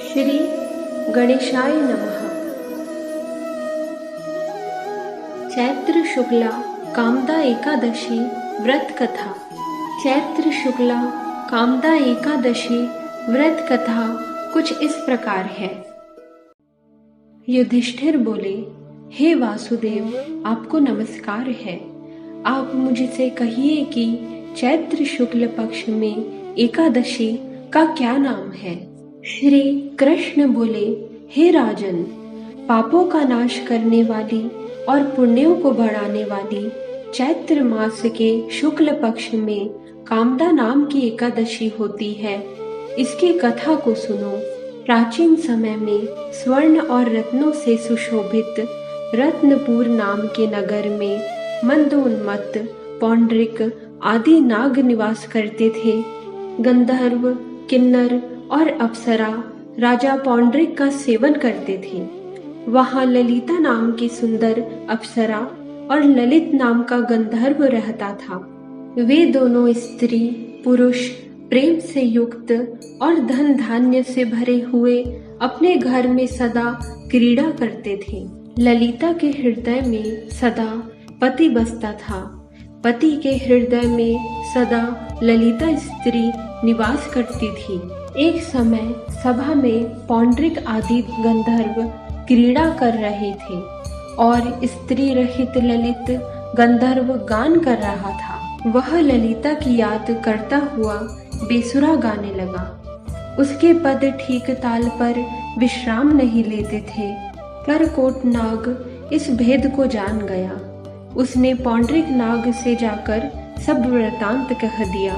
श्री गणेशाय नमः। चैत्र शुक्ला कामदा एकादशी व्रत कथा। चैत्र शुक्ला कामदा एकादशी व्रत कथा कुछ इस प्रकार है। युधिष्ठिर बोले, हे वासुदेव, आपको नमस्कार है। आप मुझसे कहिए कि चैत्र शुक्ल पक्ष में एकादशी का क्या नाम है। श्री कृष्ण बोले, हे राजन, पापों का नाश करने वाली और पुण्यों को बढ़ाने वाली चैत्र मास के शुक्ल पक्ष में कामदा नाम की एकादशी होती है। इसकी कथा को सुनो। प्राचीन समय में स्वर्ण और रत्नों से सुशोभित रत्नपुर नाम के नगर में मंदोन्मत्त, पौंड्रिक आदि नाग निवास करते थे। गंधर्व, किन्नर और अप्सरा राजा पौंड्रिक का सेवन करते थे। वहां ललिता नाम की सुंदर अप्सरा और ललित नाम का गंधर्व रहता था। वे दोनों स्त्री पुरुष प्रेम से युक्त और धन धान्य से भरे हुए अपने घर में सदा क्रीड़ा करते थे। ललिता के हृदय में सदा पति बसता था। पति के हृदय में सदा ललिता स्त्री निवास करती थी। एक समय सभा में पौंड्रिक आदि गंधर्व क्रीड़ा कर रहे थे और स्त्री रहित ललित गंधर्व गान कर रहा था। वह ललिता की याद करता हुआ बेसुरा गाने लगा। उसके पद ठीक ताल पर विश्राम नहीं लेते थे। करकोट नाग इस भेद को जान गया। उसने पौंड्रिक नाग से जाकर सब वृतांत कह दिया।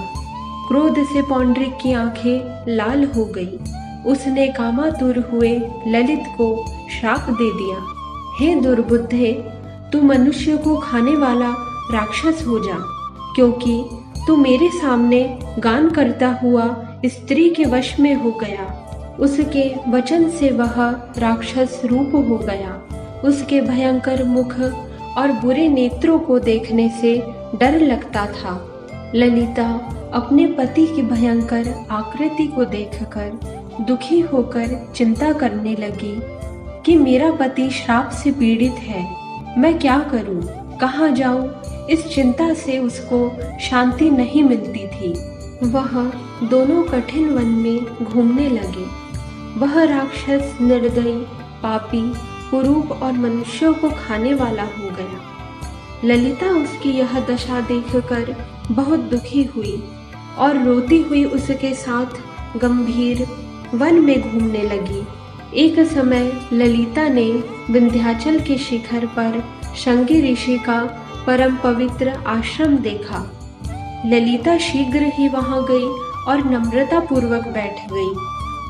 क्रोध से पौंड्रिक की आंखें लाल हो गई। उसने कामातुर हुए ललित को श्राप दे दिया, हे दुर्बुद्धे, तू मनुष्य को खाने वाला राक्षस हो जा, क्योंकि तू मेरे सामने गान करता हुआ स्त्री के वश में हो गया। उसके वचन से वह राक्षस रूप हो गया। उसके भयंकर मुख और बुरे नेत्रों को देखने से डर लगता था। ललिता अपने पति की भयंकर आकृति को देखकर दुखी होकर चिंता करने लगी कि मेरा पति श्राप से पीड़ित है। मैं क्या करूं, कहाँ जाऊं? इस चिंता से उसको शांति नहीं मिलती थी। वह दोनों कठिन वन में घूमने लगे। वह राक्षस निर्दयी, पापी, कुरूप और मनुष्यों को खाने वाला हो गया। ललिता उसकी यह दशा देखकर बहुत दुखी हुई और रोती हुई उसके साथ गंभीर वन में घूमने लगी। एक समय ललिता ने विंध्याचल के शिखर पर शृंगी ऋषि का परम पवित्र आश्रम देखा। ललिता शीघ्र ही वहां गई और नम्रता पूर्वक बैठ गई।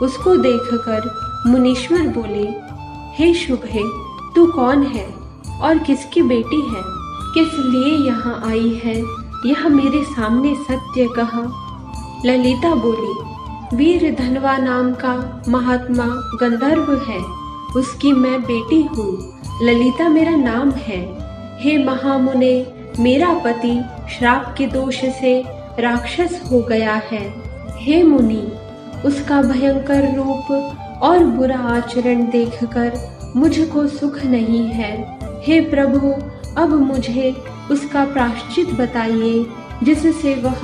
उसको देखकर मुनीश्वर बोले, हे शुभे, तू कौन है और किसकी बेटी है? किस लिए यहाँ आई है? यह मेरे सामने सत्य कहा। ललिता बोली, वीर धनवा नाम का महात्मा गंधर्व है, उसकी मैं बेटी हूँ। ललिता मेरा नाम है। हे महामुने, मेरा पति श्राप के दोष से राक्षस हो गया है। हे मुनि, उसका भयंकर रूप और बुरा आचरण देखकर मुझको सुख नहीं है। हे प्रभु, अब मुझे उसका प्रायश्चित बताइए, जिससे वह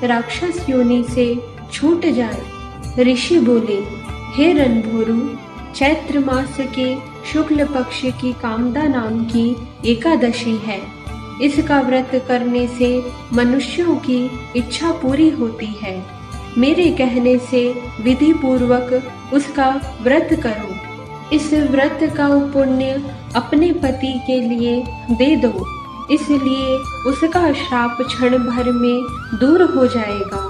राक्षस योनि से छूट जाए। ऋषि बोले, हे रणभोरु, चैत्र मास के शुक्ल पक्ष की कामदा नाम की एकादशी है। इसका व्रत करने से मनुष्यों की इच्छा पूरी होती है। मेरे कहने से विधि पूर्वक उसका व्रत करो। इस व्रत का पुण्य अपने पति के लिए दे दो, इसलिए उसका श्राप क्षण भर में दूर हो जाएगा।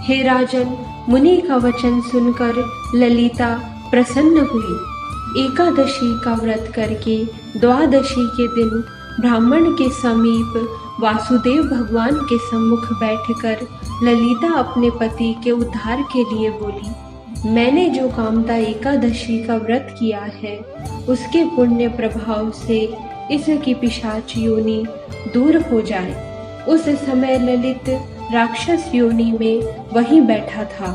हे राजन, मुनि का वचन सुनकर ललिता प्रसन्न हुई। एकादशी का व्रत करके द्वादशी के दिन ब्राह्मण के समीप वासुदेव भगवान के सम्मुख बैठकर ललिता अपने पति के उद्धार के लिए बोली, मैंने जो कामदा एकादशी का व्रत किया है, उसके पुण्य प्रभाव से इसकी पिशाच योनि दूर हो जाए। उस समय ललित राक्षस योनि में वहीं बैठा था।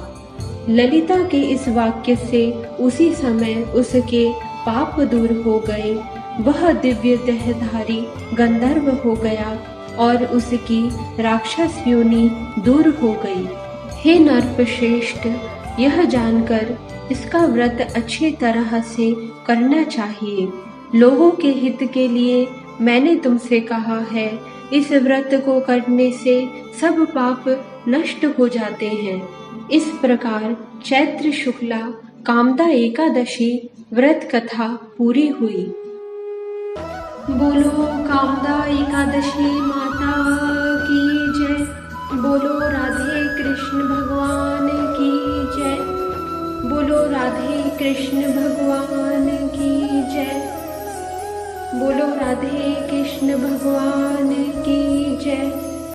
ललिता के इस वाक्य से उसी समय उसके पाप दूर हो गए। वह दिव्य देहधारी गंधर्व हो गया और उसकी राक्षस योनि दूर हो गई। हे नरपश्रेष्ठ, यह जानकर इसका व्रत अच्छी तरह से करना चाहिए। लोगों के हित के लिए मैंने तुमसे कहा है, इस व्रत को करने से सब पाप नष्ट हो जाते हैं। इस प्रकार चैत्र शुक्ला कामदा एकादशी व्रत कथा पूरी हुई। बोलो कामदा एकादशी माता की जय। बोलो राधे कृष्ण भगवान की जय। बोलो राधे कृष्ण भगवान की जय। बोलो राधे कृष्ण भगवान की जय।